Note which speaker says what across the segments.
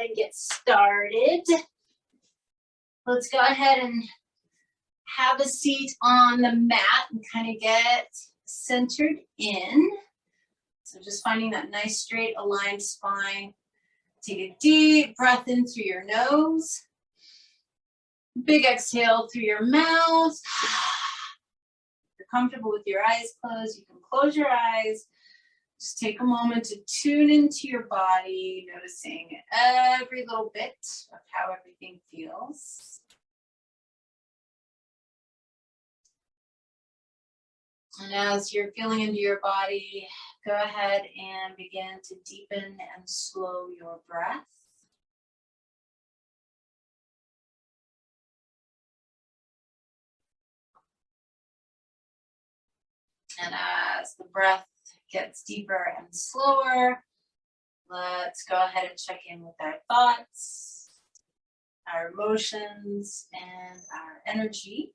Speaker 1: and get started. Let's go ahead and have a seat on the mat and kind of get centered in. So just finding that nice straight aligned spine. Take a deep breath in through your nose. Big exhale through your mouth. If you're comfortable with your eyes closed, you can close your eyes. Just take a moment to tune into your body, noticing every little bit of how everything feels. And as you're feeling into your body, go ahead and begin to deepen and slow your breath. And as the breath gets deeper and slower, let's go ahead and check in with our thoughts, our emotions, and our energy.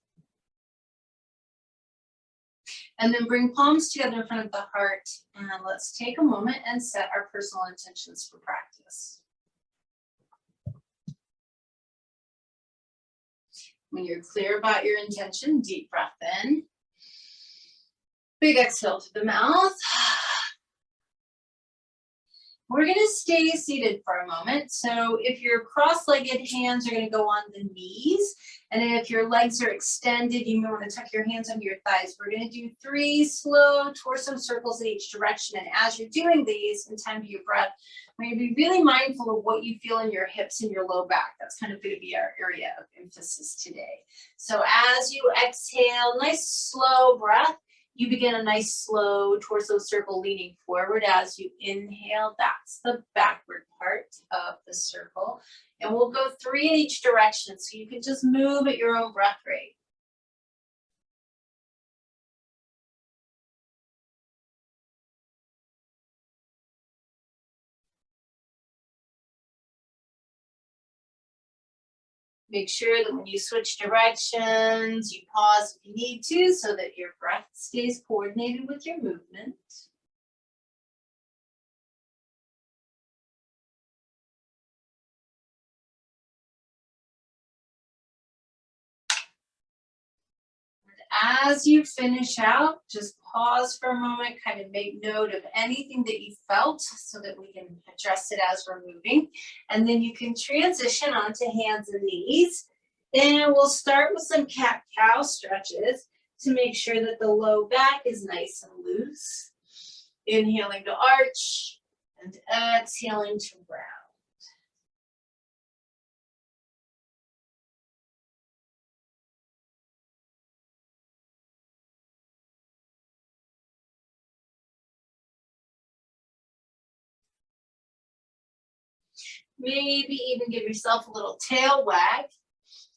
Speaker 1: And then bring palms together in front of the heart, and let's take a moment and set our personal intentions for practice. When you're clear about your intention, deep breath in. Big exhale through the mouth. We're going to stay seated for a moment. So if your cross-legged, hands are going to go on the knees. And if your legs are extended, you may want to tuck your hands under your thighs. We're going to do 3 slow torso circles in each direction. And as you're doing these, in time to your breath, we're going to be really mindful of what you feel in your hips and your low back. That's kind of going to be our area of emphasis today. So as you exhale, nice slow breath. You begin a nice slow torso circle leaning forward. As you inhale, that's the backward part of the circle. And we'll go 3 in each direction, so you can just move at your own breath rate. Make sure that when you switch directions, you pause if you need to so that your breath stays coordinated with your movement. And as you finish out, just pause for a moment, kind of make note of anything that you felt so that we can address it as we're moving. And then you can transition onto hands and knees. And we'll start with some cat-cow stretches to make sure that the low back is nice and loose. Inhaling to arch and exhaling to round. Maybe even give yourself a little tail wag.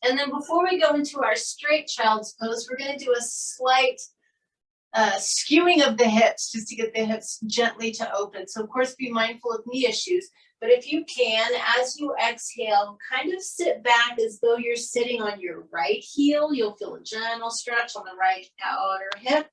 Speaker 1: And then before we go into our straight child's pose, we're going to do a slight skewing of the hips just to get the hips gently to open. So of course, be mindful of knee issues. But if you can, as you exhale, kind of sit back as though you're sitting on your right heel. You'll feel a gentle stretch on the right outer hip.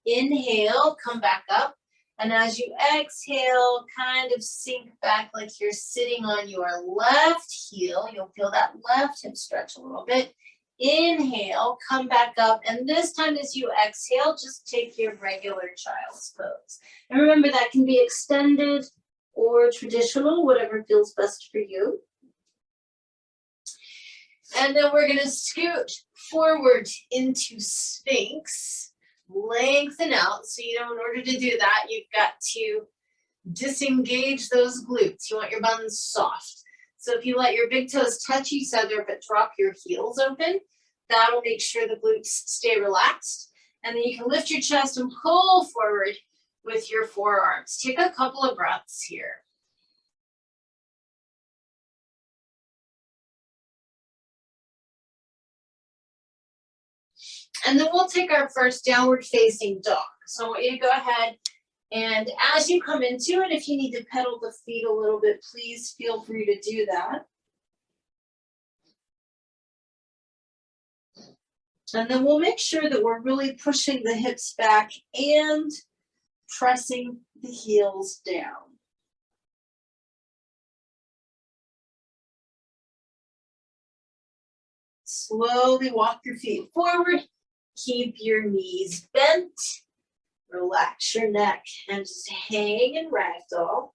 Speaker 1: Inhale, come back up. And as you exhale, kind of sink back like you're sitting on your left heel. You'll feel that left hip stretch a little bit. Inhale, come back up. And this time as you exhale, just take your regular child's pose. And remember, that can be extended or traditional, whatever feels best for you. And then we're going to scoot forward into Sphinx. Lengthen out. So, in order to do that, you've got to disengage those glutes. You want your buns soft. So if you let your big toes touch each other, but drop your heels open, that'll make sure the glutes stay relaxed. And then you can lift your chest and pull forward with your forearms. Take a couple of breaths here. And then we'll take our first downward facing dog. So I want you to go ahead and as you come into it, if you need to pedal the feet a little bit, please feel free to do that. And then we'll make sure that we're really pushing the hips back and pressing the heels down. Slowly walk your feet forward. Keep your knees bent. Relax your neck and just hang in ragdoll.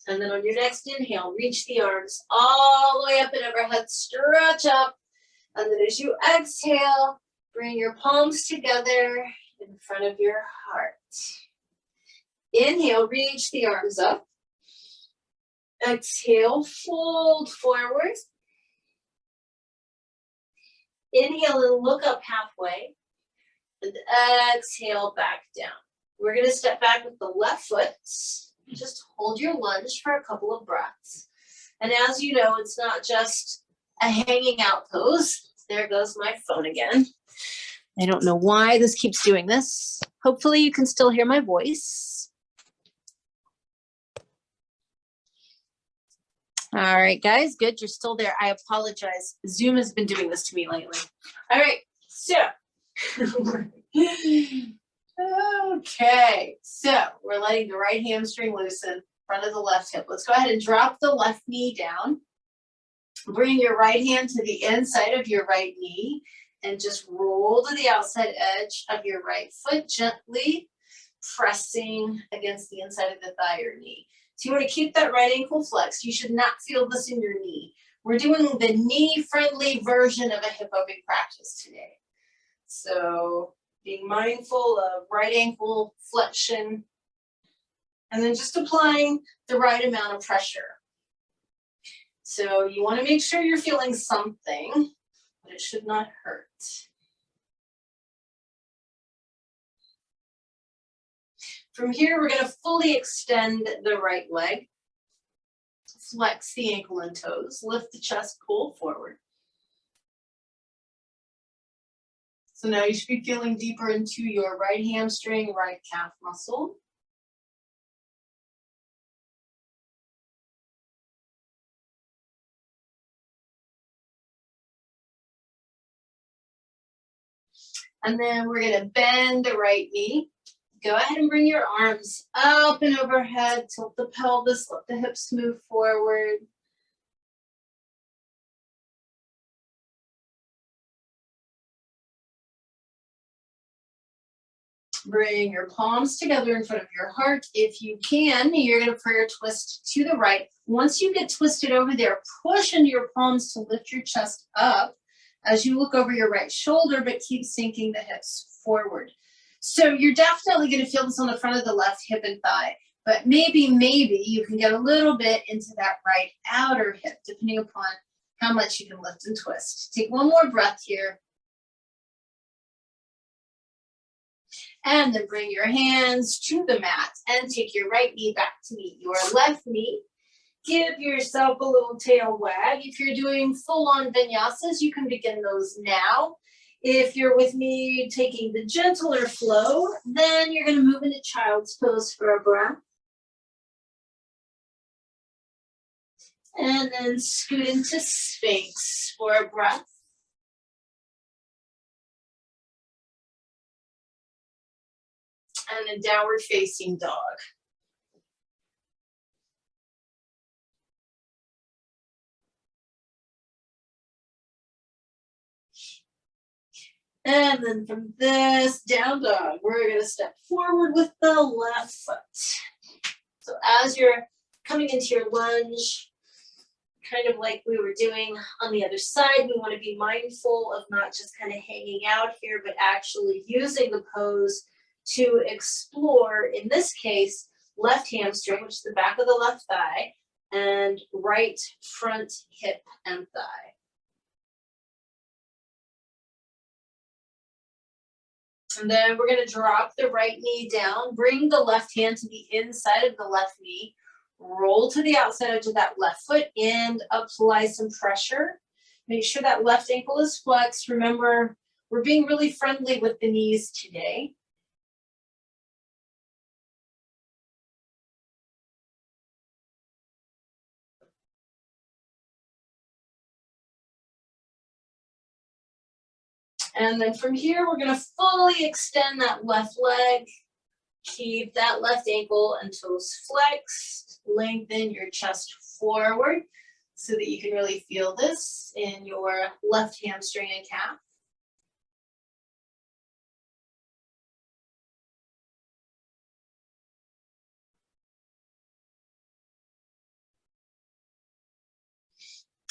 Speaker 1: And then on your next inhale, reach the arms all the way up and overhead, stretch up. And then as you exhale, bring your palms together in front of your heart. Inhale, reach the arms up. Exhale, fold forward. Inhale and look up halfway. And exhale back down. We're going to step back with the left foot. Just hold your lunge for a couple of breaths. And as you know, it's not just a hanging out pose. There goes my phone again. I don't know why this keeps doing this. Hopefully you can still hear my voice. All right, guys, good. You're still there. I apologize. Zoom has been doing this to me lately. All right, so. Okay, so we're letting the right hamstring loosen, front of the left hip. Let's go ahead and drop the left knee down. Bring your right hand to the inside of your right knee and just roll to the outside edge of your right foot, gently pressing against the inside of the thigh or knee. So you want to keep that right ankle flexed. You should not feel this in your knee. We're doing the knee-friendly version of a hip opening practice today. So being mindful of right ankle flexion, and then just applying the right amount of pressure. So you want to make sure you're feeling something, but it should not hurt. From here, we're going to fully extend the right leg. Flex the ankle and toes. Lift the chest, pull forward. So now you should be feeling deeper into your right hamstring, right calf muscle. And then we're going to bend the right knee. Go ahead and bring your arms up and overhead. Tilt the pelvis, let the hips move forward. Bring your palms together in front of your heart. If you can, you're going to prayer twist to the right. Once you get twisted over there, push into your palms to lift your chest up as you look over your right shoulder, but keep sinking the hips forward. So you're definitely going to feel this on the front of the left hip and thigh, but maybe you can get a little bit into that right outer hip, depending upon how much you can lift and twist. Take one more breath here. And then bring your hands to the mat and take your right knee back to meet your left knee. Give yourself a little tail wag. If you're doing full-on vinyasas, you can begin those now. If you're with me taking the gentler flow, then you're going to move into child's pose for a breath. And then scoot into Sphinx for a breath. And then downward facing dog. And then from this down dog, we're going to step forward with the left foot. So as you're coming into your lunge, kind of like we were doing on the other side, we want to be mindful of not just kind of hanging out here, but actually using the pose to explore, in this case, left hamstring, which is the back of the left thigh, and right front hip and thigh. And then we're going to drop the right knee down, bring the left hand to the inside of the left knee, roll to the outside edge of that left foot and apply some pressure. Make sure that left ankle is flexed. Remember, we're being really friendly with the knees today. And then from here, we're going to fully extend that left leg. Keep that left ankle and toes flexed. Lengthen your chest forward so that you can really feel this in your left hamstring and calf.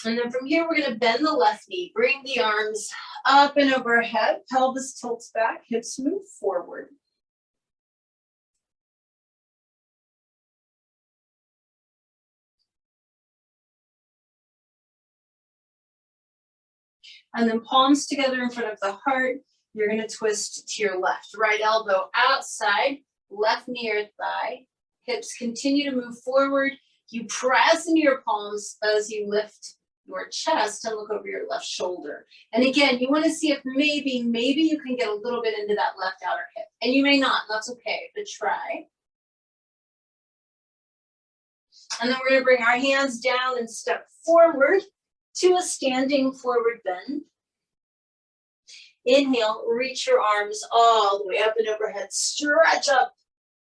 Speaker 1: And then from here, we're going to bend the left knee. Bring the arms up and overhead. Pelvis tilts back. Hips move forward. And then palms together in front of the heart. You're going to twist to your left. Right elbow outside. Left knee or thigh. Hips continue to move forward. You press into your palms as you lift your chest and look over your left shoulder. And again, you want to see if maybe you can get a little bit into that left outer hip. And you may not, that's okay, but try. And then we're going to bring our hands down and step forward to a standing forward bend. Inhale, reach your arms all the way up and overhead, stretch up.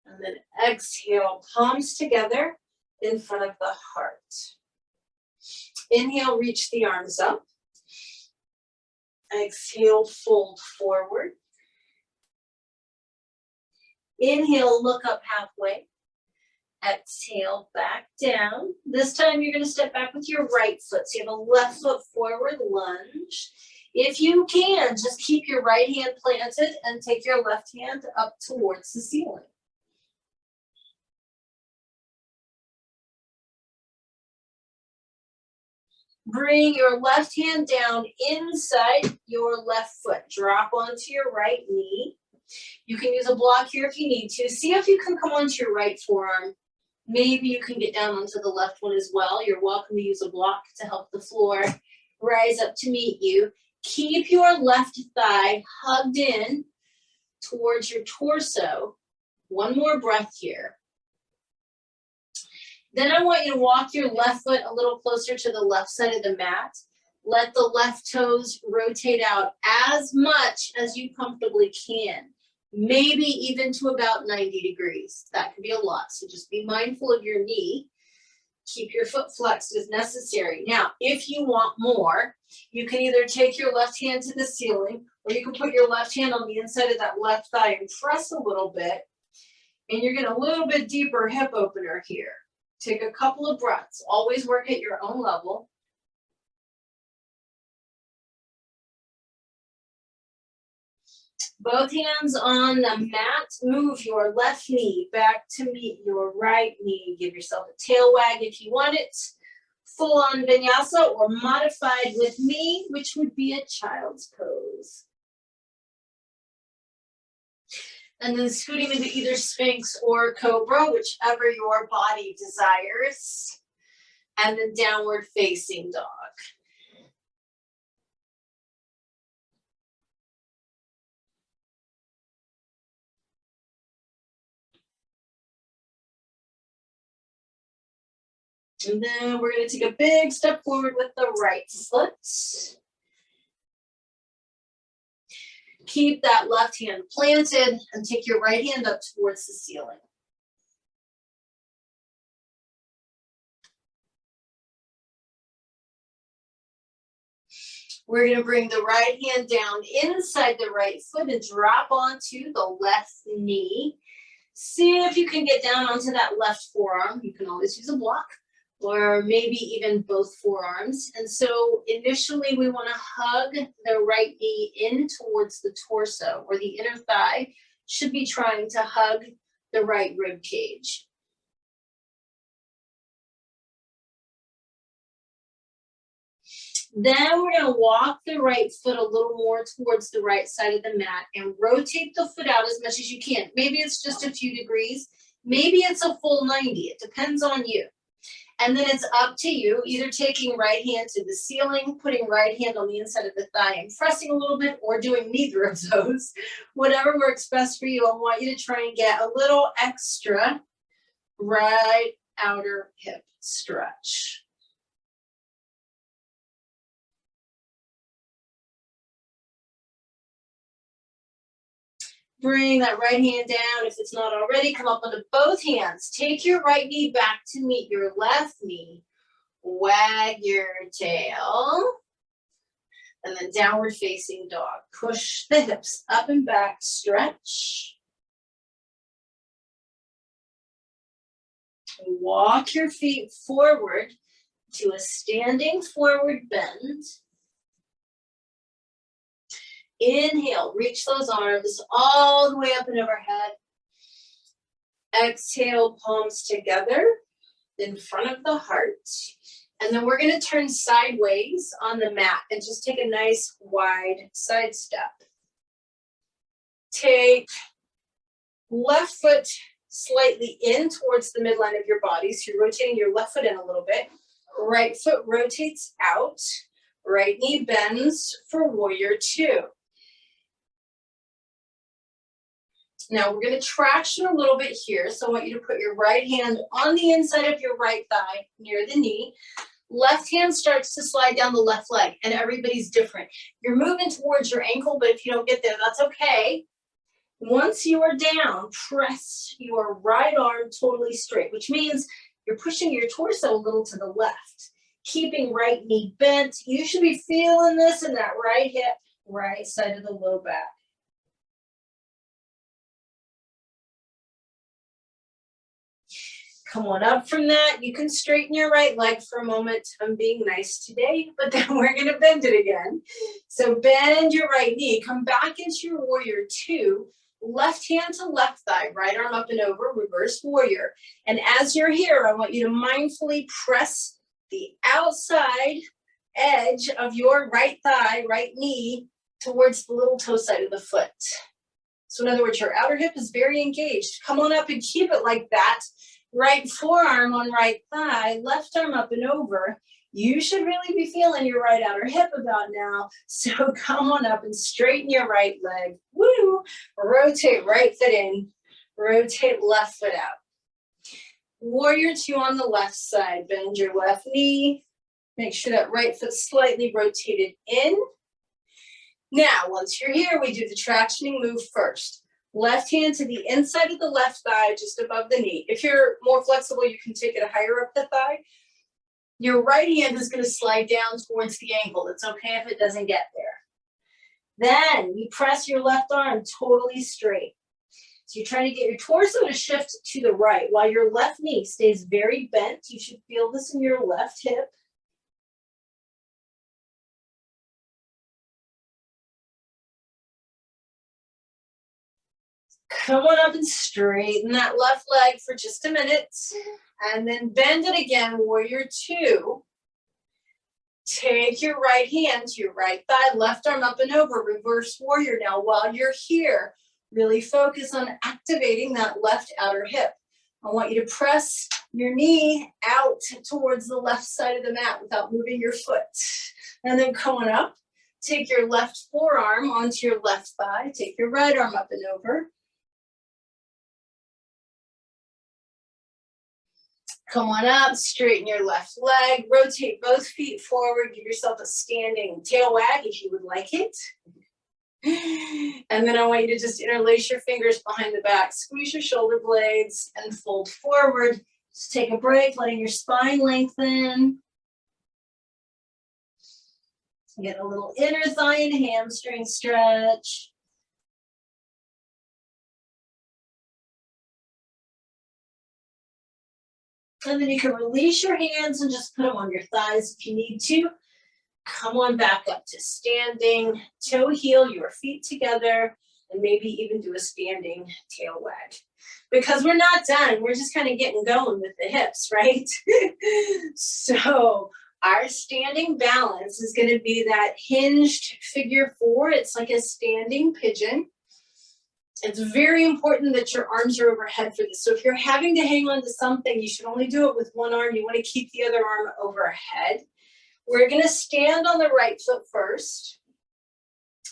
Speaker 1: And then exhale, palms together in front of the heart. Inhale, reach the arms up. Exhale, fold forward. Inhale, look up halfway. Exhale, back down. This time you're going to step back with your right foot. So you have a left foot forward lunge. If you can, just keep your right hand planted and take your left hand up towards the ceiling. Bring your left hand down inside your left foot. Drop onto your right knee. You can use a block here if you need to. See if you can come onto your right forearm. Maybe you can get down onto the left one as well. You're welcome to use a block to help the floor rise up to meet you. Keep your left thigh hugged in towards your torso. One more breath here. Then I want you to walk your left foot a little closer to the left side of the mat. Let the left toes rotate out as much as you comfortably can. Maybe even to about 90 degrees. That could be a lot, so just be mindful of your knee. Keep your foot flexed as necessary. Now, if you want more, you can either take your left hand to the ceiling, or you can put your left hand on the inside of that left thigh and press a little bit, and you're getting a little bit deeper hip opener here. Take a couple of breaths. Always work at your own level. Both hands on the mat. Move your left knee back to meet your right knee. Give yourself a tail wag if you want it. Full on vinyasa or modified with me, which would be a child's pose. And then scooting into either Sphinx or Cobra, whichever your body desires. And then downward facing dog. And then we're going to take a big step forward with the right foot. Keep that left hand planted and take your right hand up towards the ceiling. We're going to bring the right hand down inside the right foot and drop onto the left knee. See if you can get down onto that left forearm. You can always use a block, or maybe even both forearms. And so initially we want to hug the right knee in towards the torso, or the inner thigh should be trying to hug the right rib cage. Then we're going to walk the right foot a little more towards the right side of the mat and rotate the foot out as much as you can. Maybe it's just a few degrees. Maybe it's a full 90. It depends on you. And then it's up to you, either taking right hand to the ceiling, putting right hand on the inside of the thigh and pressing a little bit, or doing neither of those. Whatever works best for you. I want you to try and get a little extra right outer hip stretch. Bring that right hand down. If it's not already, come up onto both hands. Take your right knee back to meet your left knee. Wag your tail. And then downward facing dog. Push the hips up and back, stretch. Walk your feet forward to a standing forward bend. Inhale, reach those arms all the way up and overhead. Exhale, palms together in front of the heart. And then we're going to turn sideways on the mat and just take a nice wide side step. Take left foot slightly in towards the midline of your body. So you're rotating your left foot in a little bit. Right foot rotates out. Right knee bends for warrior two. Now we're going to traction a little bit here. So I want you to put your right hand on the inside of your right thigh near the knee. Left hand starts to slide down the left leg, and everybody's different. You're moving towards your ankle, but if you don't get there, that's okay. Once you are down, press your right arm totally straight, which means you're pushing your torso a little to the left. Keeping right knee bent. You should be feeling this in that right hip, right side of the low back. Come on up from that. You can straighten your right leg for a moment. I'm being nice today, but then we're going to bend it again. So bend your right knee. Come back into your warrior two. Left hand to left thigh. Right arm up and over. Reverse warrior. And as you're here, I want you to mindfully press the outside edge of your right thigh, right knee, towards the little toe side of the foot. So in other words, your outer hip is very engaged. Come on up and keep it like that. Right forearm on right thigh, left arm up and over. You should really be feeling your right outer hip about now. So come on up and straighten your right leg. Woo! Rotate right foot in. Rotate left foot out. Warrior two on the left side. Bend your left knee. Make sure that right foot's slightly rotated in. Now, once you're here, we do the tractioning move first. Left hand to the inside of the left thigh, just above the knee. If you're more flexible, you can take it higher up the thigh. Your right hand is going to slide down towards the ankle. It's okay if it doesn't get there. Then you press your left arm totally straight. So you're trying to get your torso to shift to the right while your left knee stays very bent. You should feel this in your left hip. Come on up and straighten that left leg for just a minute. And then bend it again, warrior two. Take your right hand to your right thigh, left arm up and over, reverse warrior. Now, while you're here, really focus on activating that left outer hip. I want you to press your knee out towards the left side of the mat without moving your foot. And then coming up, take your left forearm onto your left thigh, take your right arm up and over. Come on up, straighten your left leg, rotate both feet forward, give yourself a standing tail wag if you would like it. And then I want you to just interlace your fingers behind the back, squeeze your shoulder blades and fold forward. Just take a break, letting your spine lengthen. Get a little inner thigh and hamstring stretch. And then you can release your hands and just put them on your thighs if you need to. Come on back up to standing, toe heel, your feet together, and maybe even do a standing tail wag. Because we're not done, we're just kind of getting going with the hips, right? So our standing balance is going to be that hinged figure four. It's like a standing pigeon. It's very important that your arms are overhead for this. So if you're having to hang on to something, you should only do it with one arm. You want to keep the other arm overhead. We're going to stand on the right foot first.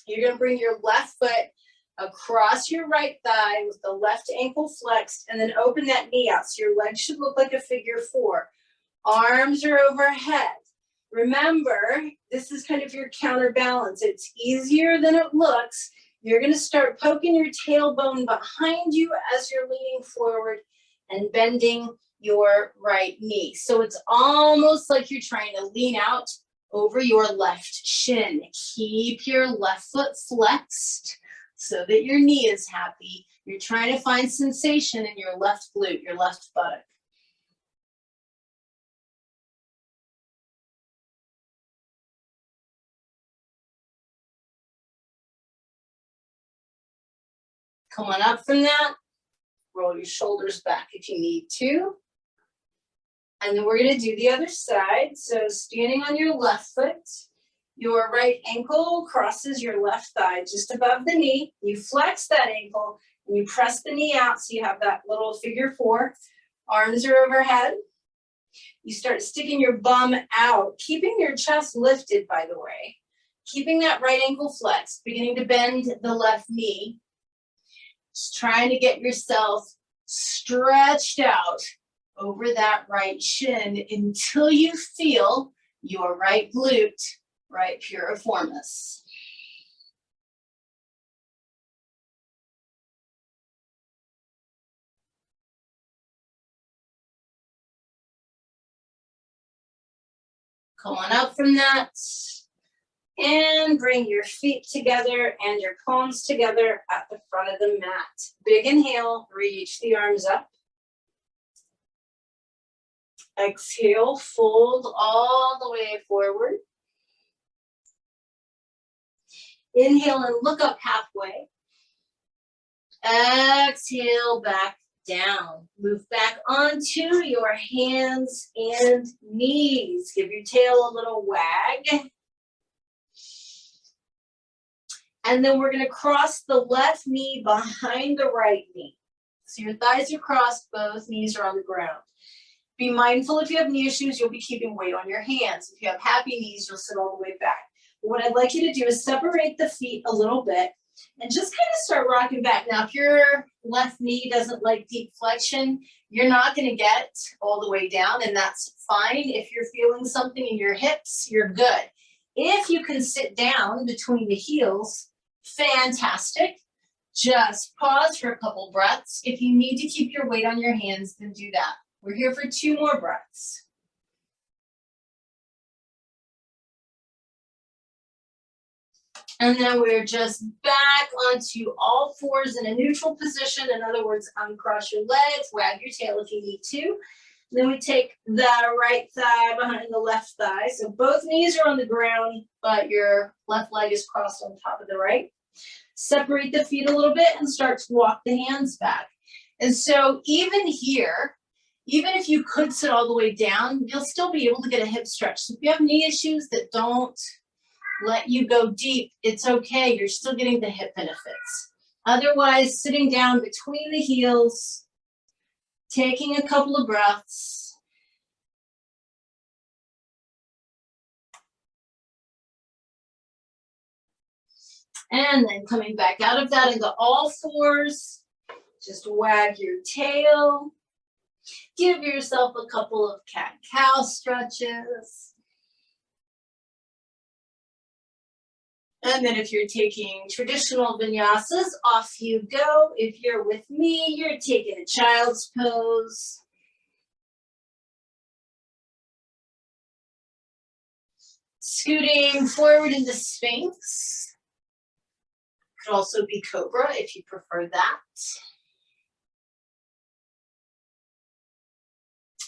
Speaker 1: You're going to bring your left foot across your right thigh with the left ankle flexed, and then open that knee out. So your legs should look like a figure four. Arms are overhead. Remember, this is kind of your counterbalance. It's easier than it looks. You're going to start poking your tailbone behind you as you're leaning forward and bending your right knee. So it's almost like you're trying to lean out over your left shin. Keep your left foot flexed so that your knee is happy. You're trying to find sensation in your left glute, your left buttock. Come on up from that. Roll your shoulders back if you need to. And then we're going to do the other side. So standing on your left foot, your right ankle crosses your left thigh just above the knee. You flex that ankle and you press the knee out so you have that little figure four. Arms are overhead. You start sticking your bum out, keeping your chest lifted, by the way. Keeping that right ankle flexed, beginning to bend the left knee. Just trying to get yourself stretched out over that right shin until you feel your right glute, right piriformis. Come on up from that. And bring your feet together and your palms together at the front of the mat. Big inhale, reach the arms up. Exhale, fold all the way forward. Inhale and look up halfway. Exhale, back down. Move back onto your hands and knees. Give your tail a little wag. And then we're going to cross the left knee behind the right knee. So your thighs are crossed, both knees are on the ground. Be mindful if you have knee issues, you'll be keeping weight on your hands. If you have happy knees, you'll sit all the way back. But what I'd like you to do is separate the feet a little bit and just kind of start rocking back. Now, if your left knee doesn't like deep flexion, you're not going to get all the way down, and that's fine. If you're feeling something in your hips, you're good. If you can sit down between the heels, fantastic. Just pause for a couple breaths. If you need to keep your weight on your hands, then do that. We're here for 2 more breaths. And then we're just back onto all fours in a neutral position. In other words, uncross your legs, wag your tail if you need to. Then we take the right thigh behind the left thigh. So both knees are on the ground, but your left leg is crossed on top of the right. Separate the feet a little bit and start to walk the hands back. And so even here, even if you could sit all the way down, you'll still be able to get a hip stretch. So if you have knee issues that don't let you go deep, it's okay. You're still getting the hip benefits. Otherwise, sitting down between the heels, taking a couple of breaths. And then coming back out of that into all fours, just wag your tail. Give yourself a couple of cat-cow stretches. And then if you're taking traditional vinyasas, off you go. If you're with me, you're taking a child's pose. Scooting forward into Sphinx. Could also be Cobra if you prefer that.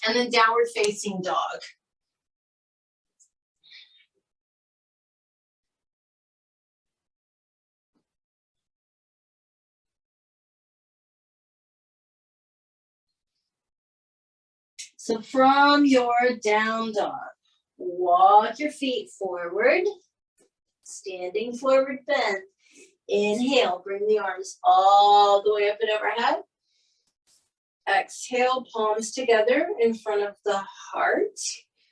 Speaker 1: And then downward facing dog. So from your down dog, walk your feet forward, standing forward bend. Inhale, bring the arms all the way up and overhead. Exhale, palms together in front of the heart.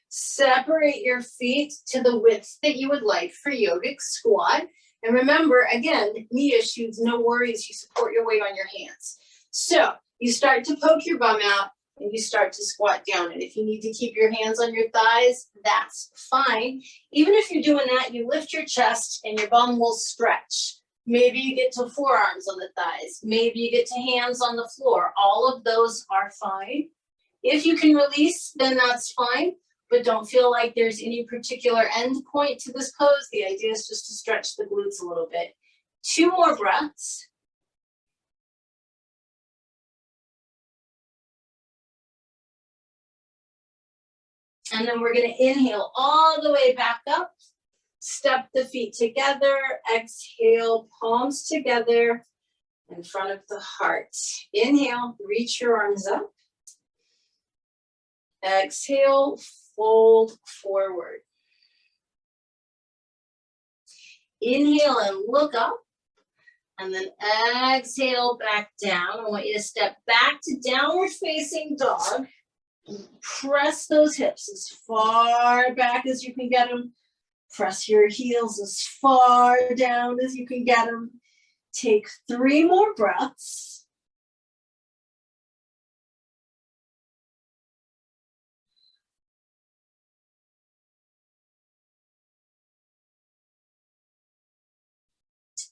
Speaker 1: Separate your feet to the width that you would like for yogic squat. And remember, again, knee issues, no worries, you support your weight on your hands. So you start to poke your bum out and you start to squat down. And if you need to keep your hands on your thighs, that's fine. Even if you're doing that, you lift your chest and your bum will stretch. Maybe you get to forearms on the thighs. Maybe you get to hands on the floor. All of those are fine. If you can release, then that's fine, but don't feel like there's any particular end point to this pose. The idea is just to stretch the glutes a little bit. 2 more breaths. And then we're going to inhale all the way back up. Step the feet together. Exhale, palms together in front of the heart. Inhale, reach your arms up. Exhale, fold forward. Inhale and look up. And then exhale back down. I want you to step back to downward facing dog. Press those hips as far back as you can get them. Press your heels as far down as you can get them. Take 3 more breaths.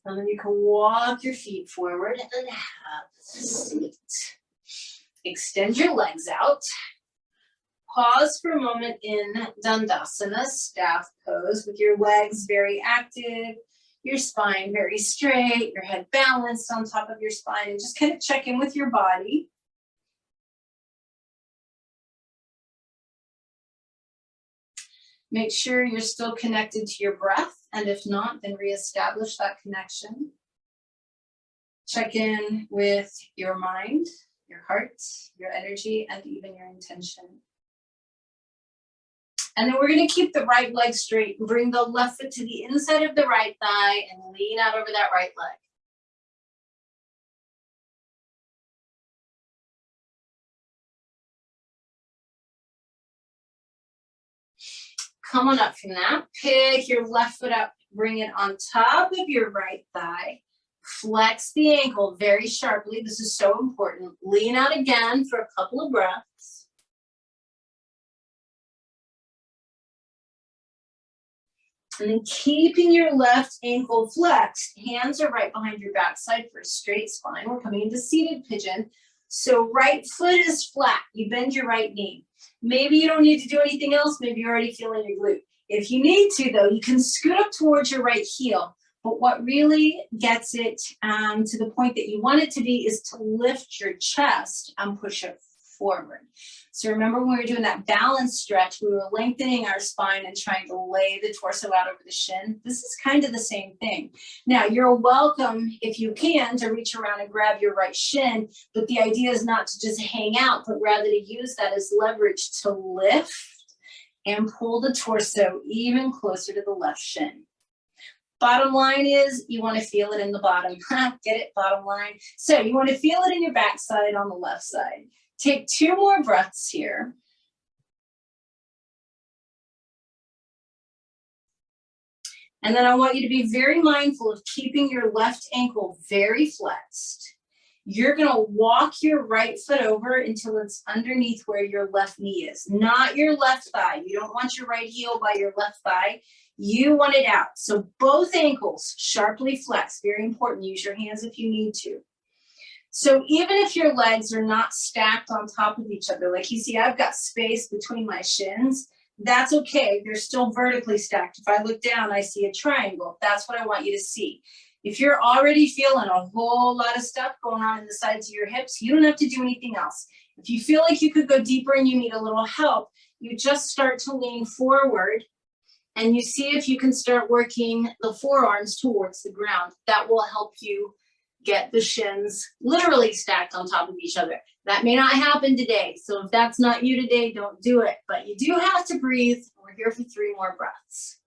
Speaker 1: And then you can walk your feet forward and have a seat. Extend your legs out. Pause for a moment in Dandasana, staff pose, with your legs very active, your spine very straight, your head balanced on top of your spine, and just kind of check in with your body. Make sure you're still connected to your breath, and if not, then reestablish that connection. Check in with your mind, your heart, your energy, and even your intention. And then we're going to keep the right leg straight and bring the left foot to the inside of the right thigh and lean out over that right leg. Come on up from that. Pick your left foot up, bring it on top of your right thigh. Flex the ankle very sharply. This is so important. Lean out again for a couple of breaths. And then keeping your left ankle flexed, hands are right behind your backside for a straight spine. We're coming into seated pigeon. So right foot is flat. You bend your right knee. Maybe you don't need to do anything else. Maybe you're already feeling your glute. If you need to, though, you can scoot up towards your right heel. But what really gets it to the point that you want it to be is to lift your chest and push it forward. So remember when we were doing that balance stretch, we were lengthening our spine and trying to lay the torso out over the shin. This is kind of the same thing. Now, you're welcome, if you can, to reach around and grab your right shin, but the idea is not to just hang out, but rather to use that as leverage to lift and pull the torso even closer to the left shin. Bottom line is you want to feel it in the bottom. Get it? Bottom line. So you want to feel it in your backside on the left side. Take 2 more breaths here. And then I want you to be very mindful of keeping your left ankle very flexed. You're going to walk your right foot over until it's underneath where your left knee is, not your left thigh. You don't want your right heel by your left thigh. You want it out. So both ankles sharply flexed. Very important. Use your hands if you need to. So even if your legs are not stacked on top of each other, like you see, I've got space between my shins. That's okay. They're still vertically stacked. If I look down, I see a triangle. That's what I want you to see. If you're already feeling a whole lot of stuff going on in the sides of your hips, you don't have to do anything else. If you feel like you could go deeper and you need a little help, you just start to lean forward and you see if you can start working the forearms towards the ground. That will help you get the shins literally stacked on top of each other. That may not happen today. So if that's not you today, don't do it. But you do have to breathe. We're here for 3 more breaths.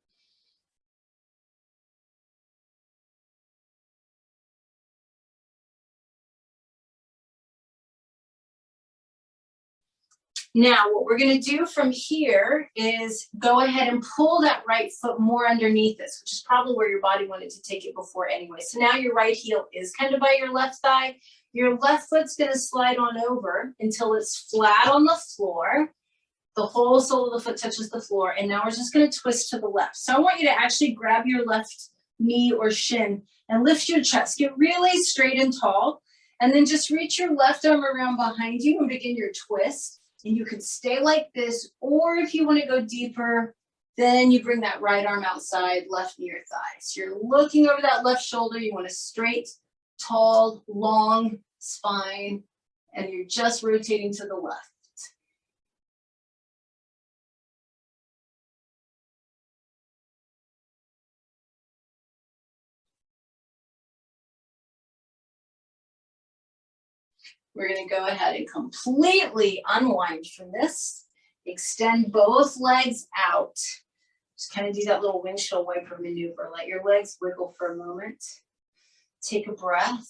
Speaker 1: Now, what we're going to do from here is go ahead and pull that right foot more underneath this, which is probably where your body wanted to take it before anyway. So now your right heel is kind of by your left thigh. Your left foot's going to slide on over until it's flat on the floor. The whole sole of the foot touches the floor. And now we're just going to twist to the left. So I want you to actually grab your left knee or shin and lift your chest. Get really straight and tall. And then just reach your left arm around behind you and begin your twist. And you can stay like this, or if you want to go deeper, then you bring that right arm outside, left near your thigh. So you're looking over that left shoulder. You want a straight, tall, long spine, and you're just rotating to the left. We're going to go ahead and completely unwind from this. Extend both legs out. Just kind of do that little windshield wiper maneuver. Let your legs wiggle for a moment. Take a breath.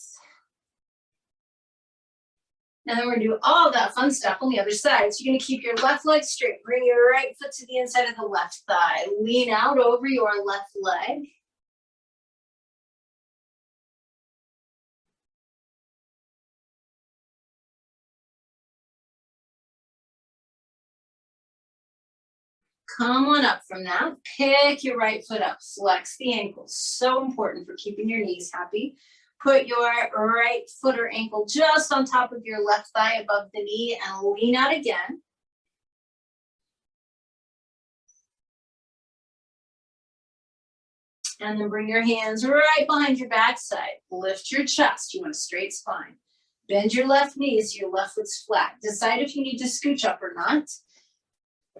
Speaker 1: And then we're going to do all that fun stuff on the other side. So you're going to keep your left leg straight. Bring your right foot to the inside of the left thigh. Lean out over your left leg. Come on up from that. Pick your right foot up. Flex the ankles. So important for keeping your knees happy. Put your right foot or ankle just on top of your left thigh above the knee and lean out again. And then bring your hands right behind your backside. Lift your chest. You want a straight spine. Bend your left knee so your left foot's flat. Decide if you need to scooch up or not.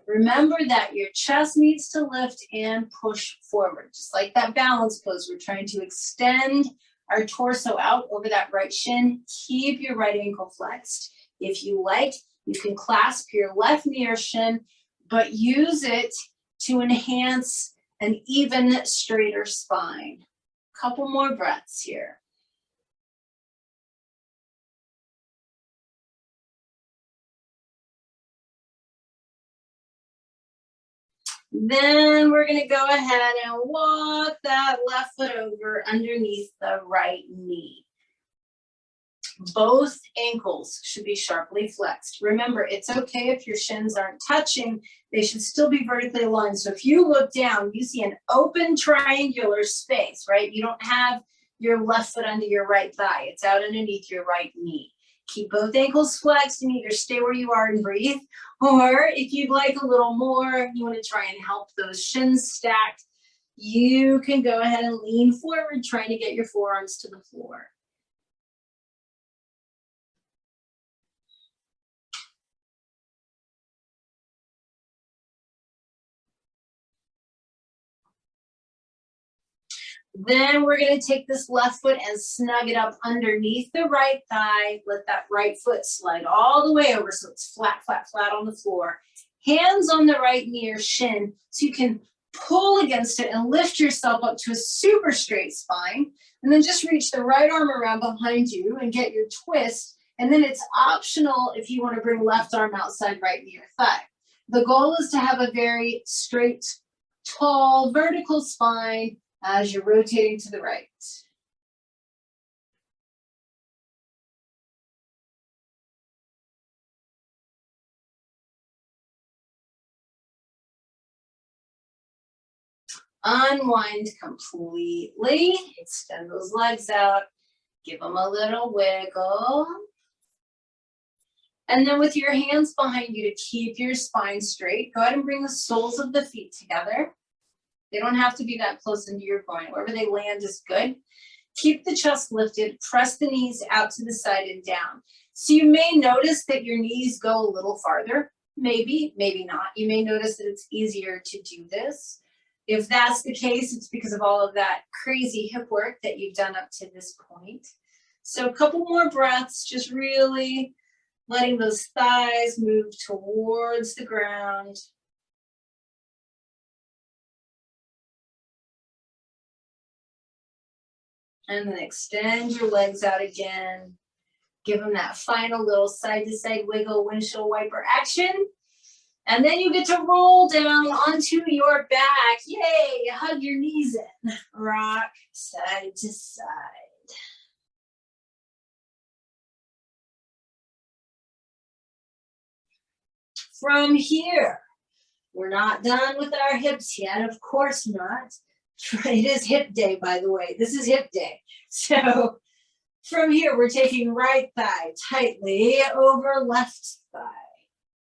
Speaker 1: Remember that your chest needs to lift and push forward. Just like that balance pose, we're trying to extend our torso out over that right shin. Keep your right ankle flexed. If you like, you can clasp your left knee or shin, but use it to enhance an even straighter spine. Couple more breaths here. Then we're going to go ahead and walk that left foot over underneath the right knee. Both ankles should be sharply flexed. Remember, it's okay if your shins aren't touching. They should still be vertically aligned. So if you look down, you see an open triangular space, right? You don't have your left foot under your right thigh. It's out underneath your right knee. Keep both ankles flexed and either stay where you are and breathe, or if you'd like a little more, you want to try and help those shins stacked, you can go ahead and lean forward, trying to get your forearms to the floor. Then we're going to take this left foot and snug it up underneath the right thigh. Let that right foot slide all the way over so it's flat, flat, flat on the floor. Hands on the right knee or shin so you can pull against it and lift yourself up to a super straight spine. And then just reach the right arm around behind you and get your twist. And then it's optional if you want to bring left arm outside right knee or thigh. The goal is to have a very straight, tall, vertical spine as you're rotating to the right. Unwind completely. Extend those legs out. Give them a little wiggle. And then with your hands behind you to keep your spine straight, go ahead and bring the soles of the feet together. They don't have to be that close into your groin. Wherever they land is good. Keep the chest lifted. Press the knees out to the side and down. So you may notice that your knees go a little farther. Maybe, maybe not. You may notice that it's easier to do this. If that's the case, it's because of all of that crazy hip work that you've done up to this point. So a couple more breaths, just really letting those thighs move towards the ground. And then extend your legs out again. Give them that final little side-to-side wiggle, windshield wiper action. And then you get to roll down onto your back. Yay, hug your knees in. Rock side to side. From here, we're not done with our hips yet, of course not. It is hip day, by the way. This is hip day. So from here, we're taking right thigh tightly over left thigh.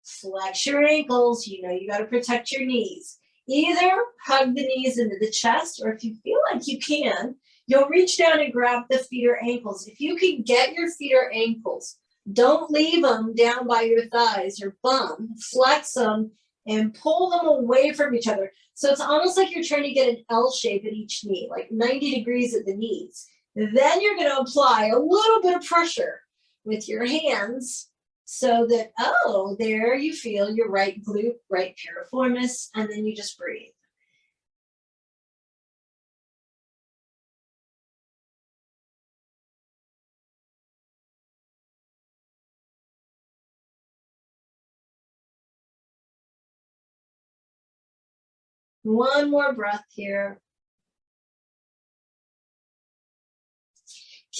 Speaker 1: Flex your ankles. You know you got to protect your knees. Either hug the knees into the chest, or if you feel like you can, you'll reach down and grab the feet or ankles. If you can get your feet or ankles, don't leave them down by your thighs or bum. Flex them and pull them away from each other. So it's almost like you're trying to get an L shape at each knee, like 90 degrees at the knees. Then you're going to apply a little bit of pressure with your hands so that, oh, there you feel your right glute, right piriformis, and then you just breathe. One more breath here.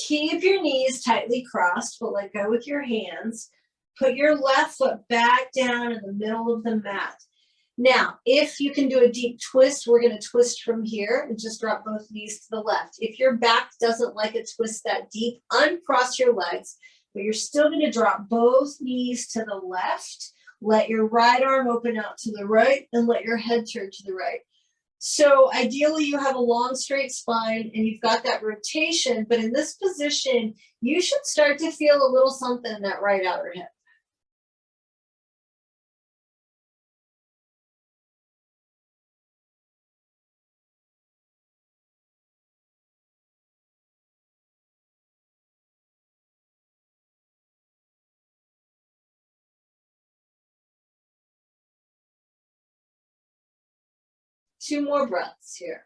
Speaker 1: Keep your knees tightly crossed, but let go with your hands. Put your left foot back down in the middle of the mat. Now, if you can do a deep twist, we're going to twist from here and just drop both knees to the left. If your back doesn't like a twist that deep, uncross your legs, but you're still going to drop both knees to the left. Let your right arm open out to the right and let your head turn to the right. So ideally you have a long straight spine and you've got that rotation, but in this position, you should start to feel a little something in that right outer hip. Two more breaths here.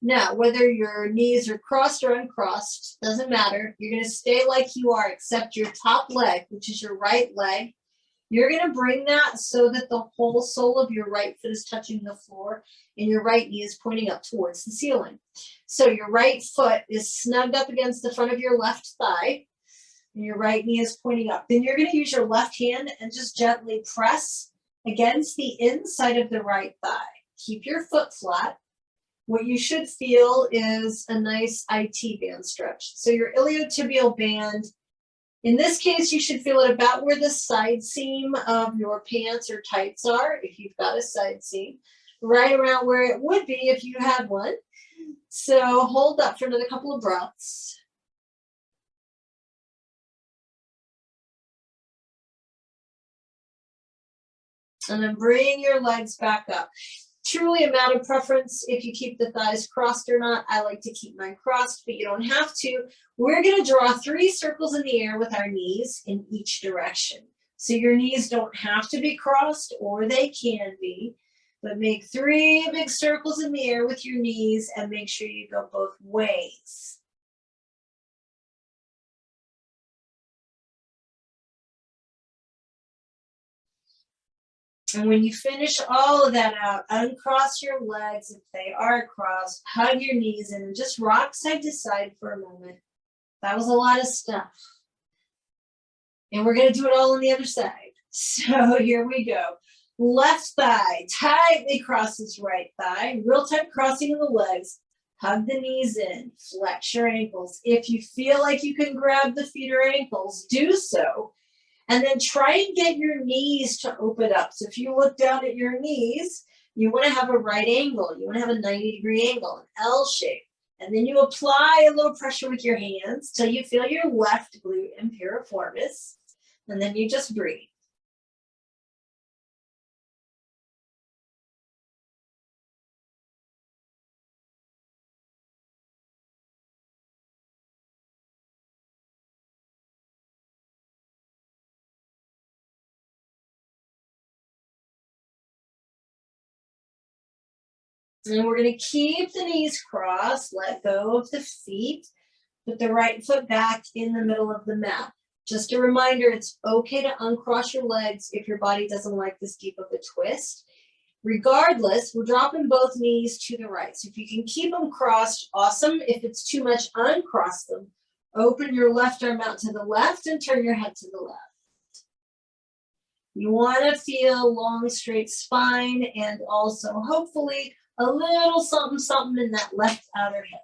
Speaker 1: Now, whether your knees are crossed or uncrossed, doesn't matter. You're going to stay like you are, except your top leg, which is your right leg. You're going to bring that so that the whole sole of your right foot is touching the floor and your right knee is pointing up towards the ceiling. So your right foot is snugged up against the front of your left thigh and your right knee is pointing up. Then you're going to use your left hand and just gently press against the inside of the right thigh. Keep your foot flat. What you should feel is a nice IT band stretch. So your iliotibial band, in this case, you should feel it about where the side seam of your pants or tights are, if you've got a side seam, right around where it would be if you had one. So hold up for another couple of breaths. And then bring your legs back up. Truly a matter of preference if you keep the thighs crossed or not. I like to keep mine crossed, but you don't have to. We're going to draw 3 circles in the air with our knees in each direction. So your knees don't have to be crossed, or they can be, but make 3 big circles in the air with your knees and make sure you go both ways. And when you finish all of that out, uncross your legs if they are crossed, hug your knees in, and just rock side to side for a moment. That was a lot of stuff. And we're going to do it all on the other side. So here we go. Left thigh tightly crosses right thigh. Real tight crossing of the legs. Hug the knees in. Flex your ankles. If you feel like you can grab the feet or ankles, do so. And then try and get your knees to open up. So if you look down at your knees, you want to have a right angle. You want to have a 90-degree angle, an L shape. And then you apply a little pressure with your hands till you feel your left glute and piriformis. And then you just breathe. And we're going to keep the knees crossed, let go of the feet, put the right foot back in the middle of the mat. Just a reminder, it's okay to uncross your legs if your body doesn't like this deep of a twist. Regardless, we're dropping both knees to the right. So if you can keep them crossed, awesome. If it's too much, uncross them Open your left arm out to the left and turn your head to the left. You want to feel long, straight spine and also hopefully a little something, something in that left outer hip.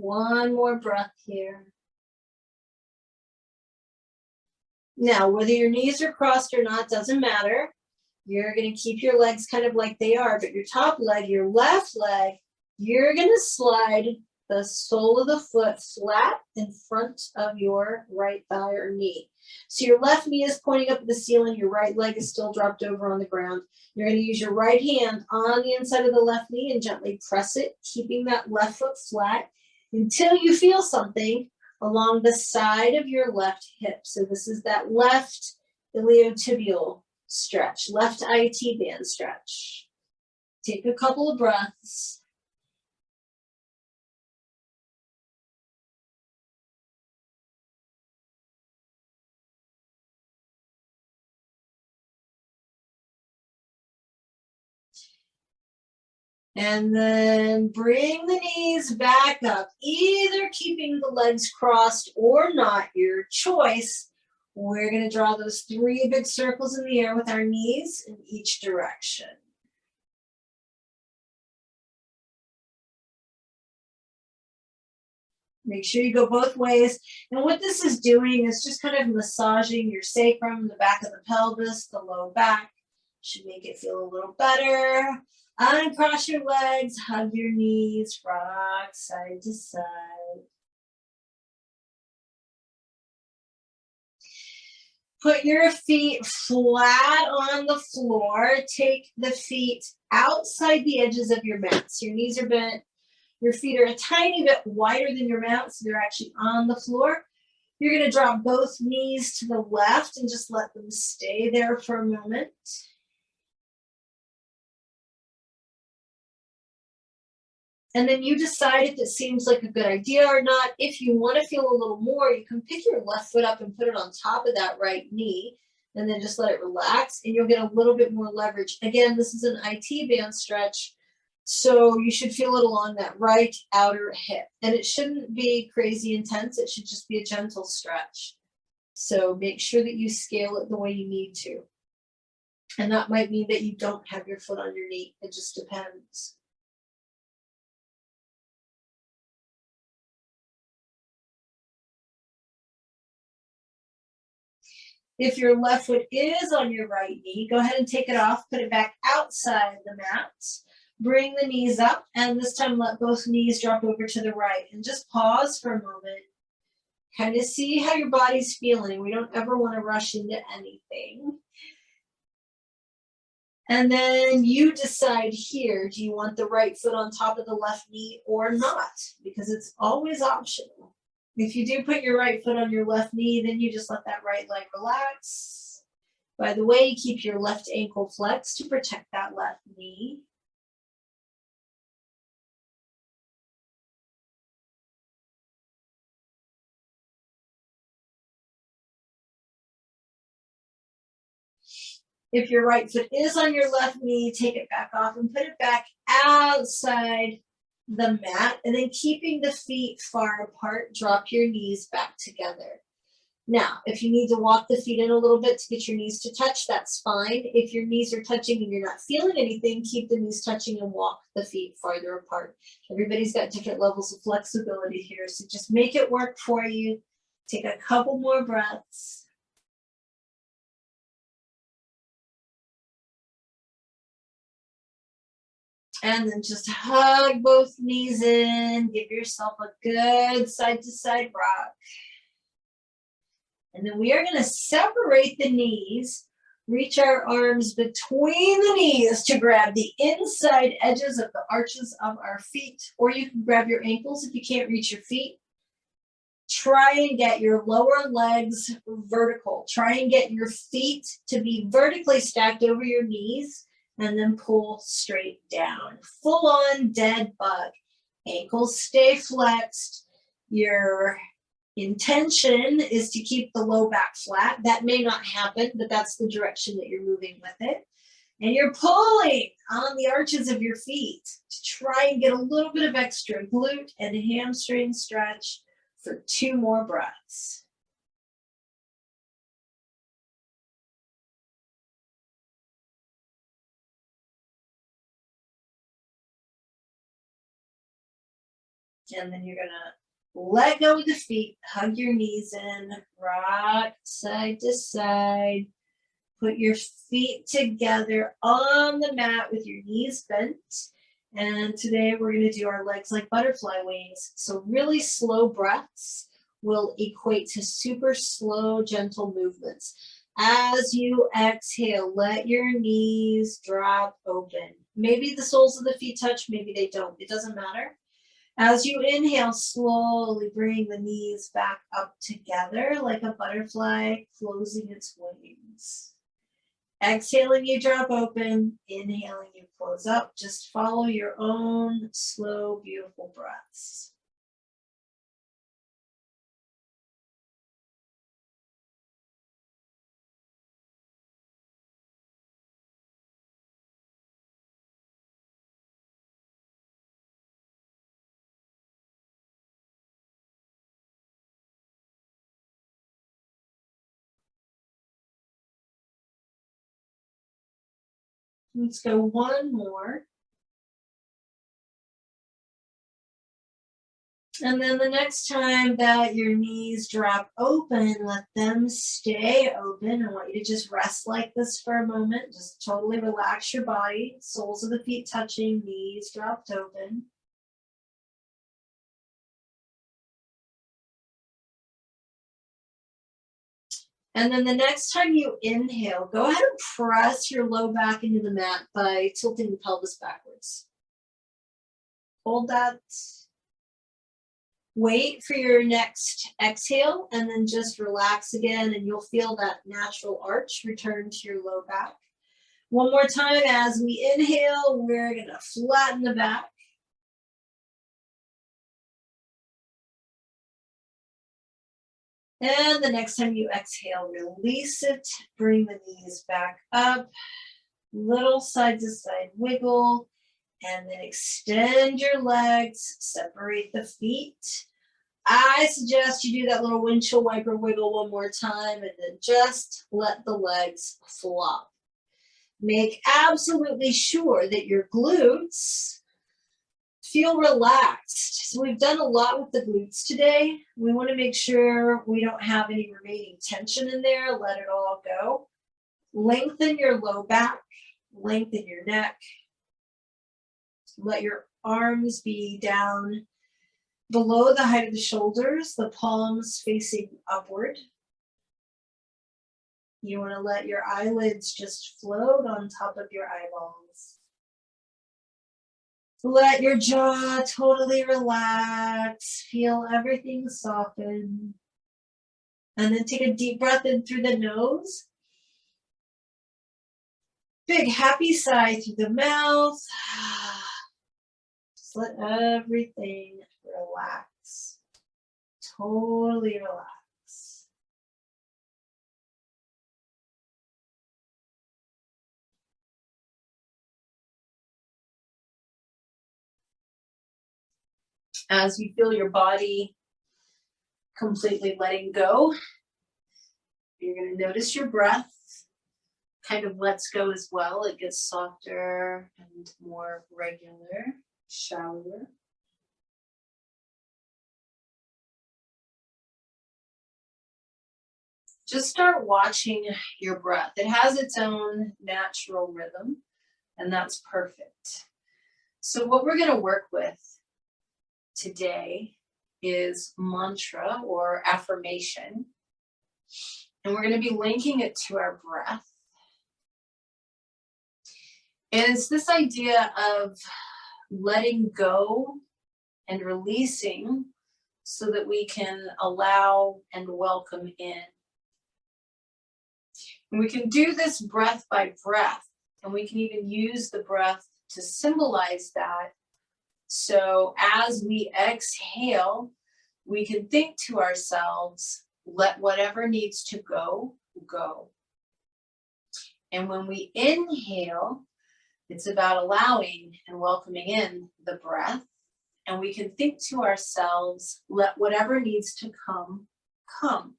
Speaker 1: One more breath here. Now, whether your knees are crossed or not, doesn't matter. You're going to keep your legs kind of like they are, but your top leg, your left leg, you're going to slide the sole of the foot flat in front of your right thigh or knee. So your left knee is pointing up at the ceiling, your right leg is still dropped over on the ground. You're going to use your right hand on the inside of the left knee and gently press it, keeping that left foot flat until you feel something along the side of your left hip. So this is that left iliotibial stretch, left IT band stretch. Take a couple of breaths. And then bring the knees back up, either keeping the legs crossed or not, your choice. We're going to draw those 3 big circles in the air with our knees in each direction. Make sure you go both ways. And what this is doing is just kind of massaging your sacrum, the back of the pelvis, the low back. Should make it feel a little better. Uncross your legs, hug your knees, rock side to side. Put your feet flat on the floor. Take the feet outside the edges of your mat. So your knees are bent. Your feet are a tiny bit wider than your mat, so they're actually on the floor. You're going to drop both knees to the left and just let them stay there for a moment. And then you decide if it seems like a good idea or not. If you want to feel a little more, you can pick your left foot up and put it on top of that right knee, and then just let it relax, and you'll get a little bit more leverage. Again, this is an IT band stretch, so you should feel it along that right outer hip. And it shouldn't be crazy intense. It should just be a gentle stretch. So make sure that you scale it the way you need to. And that might mean that you don't have your foot on your knee. It just depends. If your left foot is on your right knee, go ahead and take it off, put it back outside the mat. Bring the knees up, and this time let both knees drop over to the right. And just pause for a moment. Kind of see how your body's feeling. We don't ever want to rush into anything. And then you decide here, do you want the right foot on top of the left knee or not? Because it's always optional. If you do put your right foot on your left knee, then you just let that right leg relax. By the way, keep your left ankle flexed to protect that left knee. If your right foot is on your left knee, take it back off and put it back outside the mat, and then keeping the feet far apart, drop your knees back together. Now, if you need to walk the feet in a little bit to get your knees to touch, that's fine. If your knees are touching and you're not feeling anything, keep the knees touching and walk the feet farther apart. Everybody's got different levels of flexibility here, so just make it work for you. Take a couple more breaths. And then just hug both knees in, give yourself a good side to side rock. And then we are going to separate the knees, reach our arms between the knees to grab the inside edges of the arches of our feet, or you can grab your ankles if you can't reach your feet. Try and get your lower legs vertical. Try and get your feet to be vertically stacked over your knees. and then pull straight down. Full on dead bug. Ankles stay flexed. Your intention is to keep the low back flat. That may not happen, but that's the direction that you're moving with it. And you're pulling on the arches of your feet to try and get a little bit of extra glute and hamstring stretch for 2 more breaths. And then you're gonna let go of the feet, hug your knees in, rock side to side. Put your feet together on the mat with your knees bent. And today we're gonna do our legs like butterfly wings. So really slow breaths will equate to super slow, gentle movements. As you exhale, let your knees drop open. Maybe the soles of the feet touch, maybe they don't, it doesn't matter. As you inhale, slowly bring the knees back up together like a butterfly closing its wings. Exhaling, you drop open. Inhaling, you close up. Just follow your own slow, beautiful breaths. Let's go one more. And then the next time that your knees drop open, let them stay open. I want you to just rest like this for a moment. Just totally relax your body. Soles of the feet touching, knees dropped open. And then the next time you inhale, go ahead and press your low back into the mat by tilting the pelvis backwards. Hold that. Wait for your next exhale and then just relax again and you'll feel that natural arch return to your low back. One more time as we inhale, we're gonna flatten the back. And the next time you exhale, release it, bring the knees back up, little side to side wiggle, and then extend your legs, separate the feet. I suggest you do that little windshield wiper wiggle one more time and then just let the legs flop. Make absolutely sure that your glutes feel relaxed. So we've done a lot with the glutes today. We want to make sure we don't have any remaining tension in there. Let it all go. Lengthen your low back, lengthen your neck. Let your arms be down below the height of the shoulders, the palms facing upward. You want to let your eyelids just float on top of your eyeballs. Let your jaw totally relax. Feel everything soften. And then take a deep breath in through the nose. Big happy sigh through the mouth. Just let everything relax. Totally relax. As you feel your body completely letting go, you're going to notice your breath kind of lets go as well. It gets softer and more regular, shallower. Just start watching your breath. It has its own natural rhythm, and that's perfect. So what we're going to work with today is mantra or affirmation, and we're going to be linking it to our breath. And it's this idea of letting go and releasing so that we can allow and welcome in. And we can do this breath by breath. And we can even use the breath to symbolize that. So as we exhale, we can think to ourselves, let whatever needs to go, go. And when we inhale, it's about allowing and welcoming in the breath. And we can think to ourselves, let whatever needs to come, come.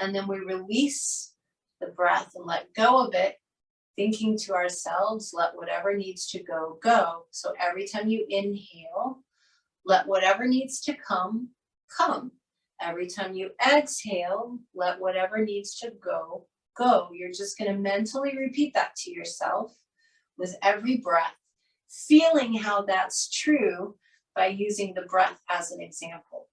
Speaker 1: And then we release the breath and let go of it, thinking to ourselves, let whatever needs to go, go. So every time you inhale, let whatever needs to come, come. Every time you exhale, let whatever needs to go, go. You're just going to mentally repeat that to yourself with every breath, feeling how that's true by using the breath as an example.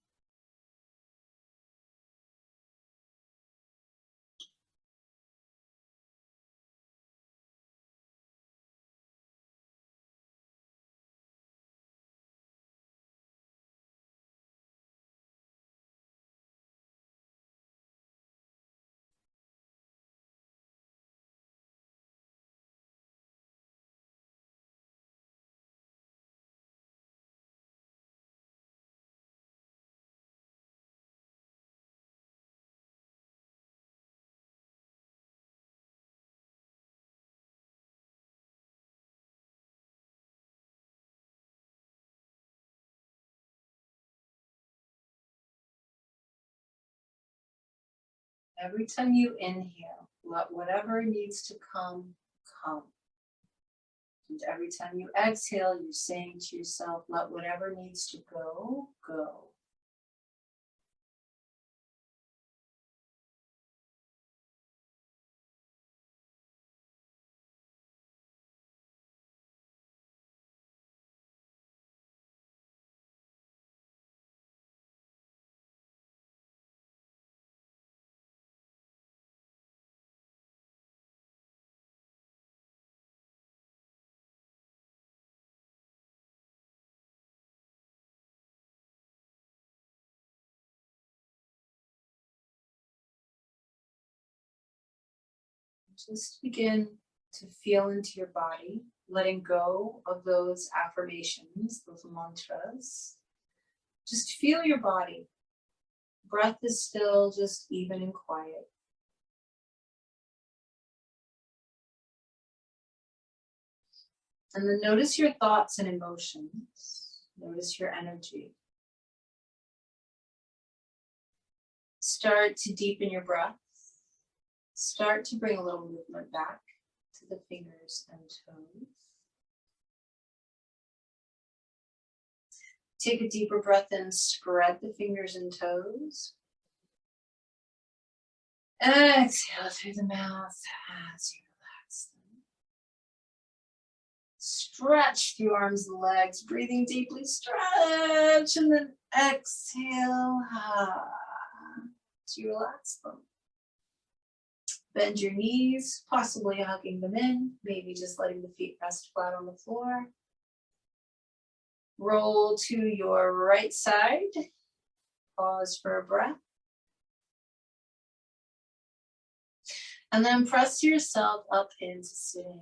Speaker 1: Every time you inhale, let whatever needs to come, come. And every time you exhale, you're saying to yourself, let whatever needs to go, go. Just begin to feel into your body, letting go of those affirmations, those mantras. Just feel your body. Breath is still just even and quiet. And then notice your thoughts and emotions. Notice your energy. Start to deepen your breath. Start to bring a little movement back to the fingers and toes. Take a deeper breath in, spread the fingers and toes. Exhale through the mouth as you relax them. Stretch through arms and legs, breathing deeply, stretch, and then exhale as you relax them. Bend your knees, possibly hugging them in, maybe just letting the feet rest flat on the floor. Roll to your right side. Pause for a breath. And then press yourself up into sitting.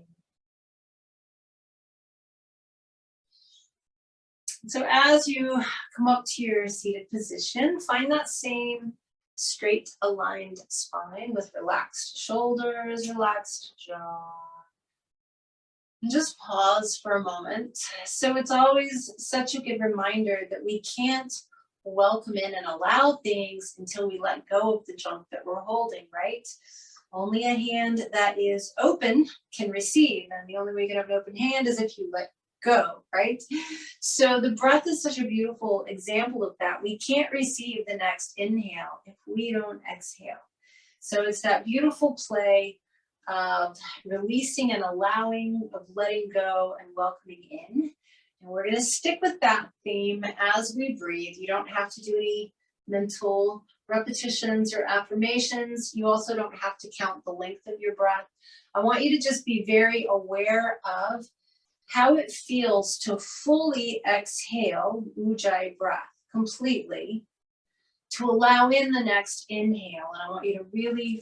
Speaker 1: So as you come up to your seated position, find that same straight aligned spine with relaxed shoulders, relaxed jaw. And just pause for a moment. So it's always such a good reminder that we can't welcome in and allow things until we let go of the junk that we're holding, right? Only a hand that is open can receive, and the only way you can have an open hand is if you let go, right? So the breath is such a beautiful example of that. We can't receive the next inhale if we don't exhale. So it's that beautiful play of releasing and allowing, of letting go and welcoming in. And we're going to stick with that theme as we breathe. You don't have to do any mental repetitions or affirmations. You also don't have to count the length of your breath. I want you to just be very aware of how it feels to fully exhale, ujjayi breath, completely, to allow in the next inhale. And I want you to really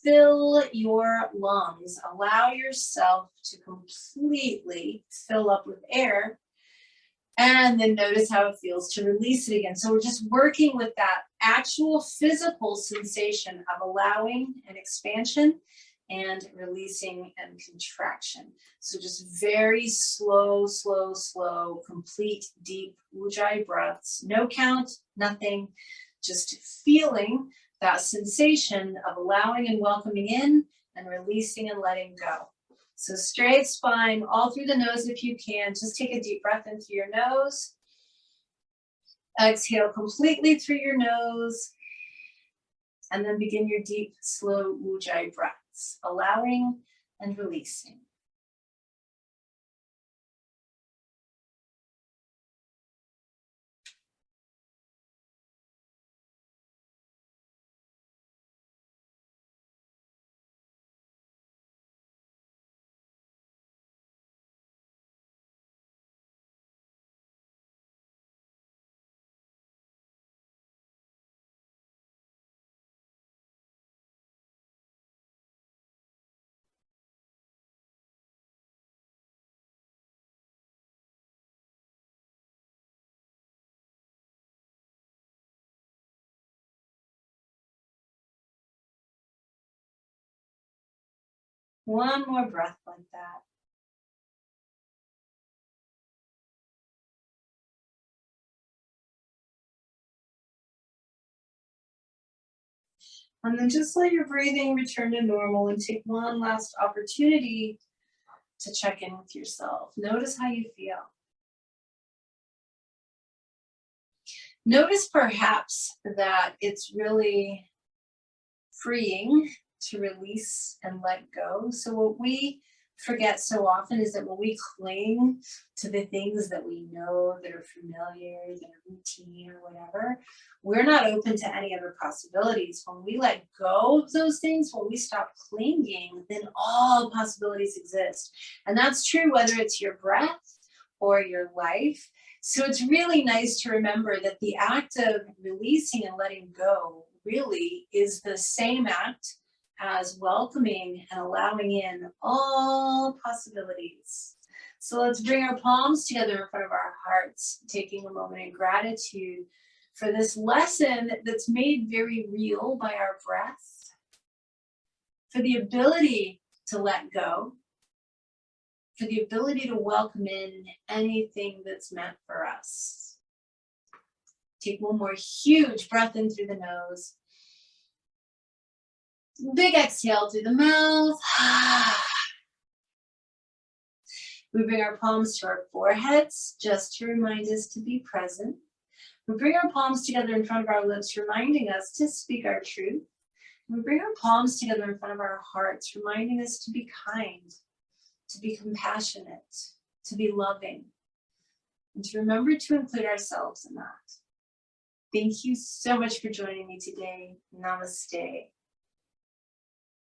Speaker 1: fill your lungs. Allow yourself to completely fill up with air. And then notice how it feels to release it again. So we're just working with that actual physical sensation of allowing an expansion and releasing and contraction. So just very slow, slow, slow, complete deep ujjayi breaths. No count, nothing. Just feeling that sensation of allowing and welcoming in and releasing and letting go. So straight spine, all through the nose if you can. Just take a deep breath in through your nose. Exhale completely through your nose. And then begin your deep, slow ujjayi breaths, allowing and releasing. One more breath like that. And then just let your breathing return to normal and take one last opportunity to check in with yourself. Notice how you feel. Notice perhaps that it's really freeing to release and let go. So what we forget so often is that when we cling to the things that we know, that are familiar, that are routine or whatever, we're not open to any other possibilities. When we let go of those things, when we stop clinging, then all possibilities exist. And that's true whether it's your breath or your life. So it's really nice to remember that the act of releasing and letting go really is the same act as welcoming and allowing in all possibilities. So let's bring our palms together in front of our hearts, taking a moment in gratitude for this lesson that's made very real by our breath, for the ability to let go, for the ability to welcome in anything that's meant for us. Take one more huge breath in through the nose. Big exhale through the mouth. We bring our palms to our foreheads just to remind us to be present. We bring our palms together in front of our lips, reminding us to speak our truth. We bring our palms together in front of our hearts, reminding us to be kind, to be compassionate, to be loving, and to remember to include ourselves in that. Thank you so much for joining me today. Namaste.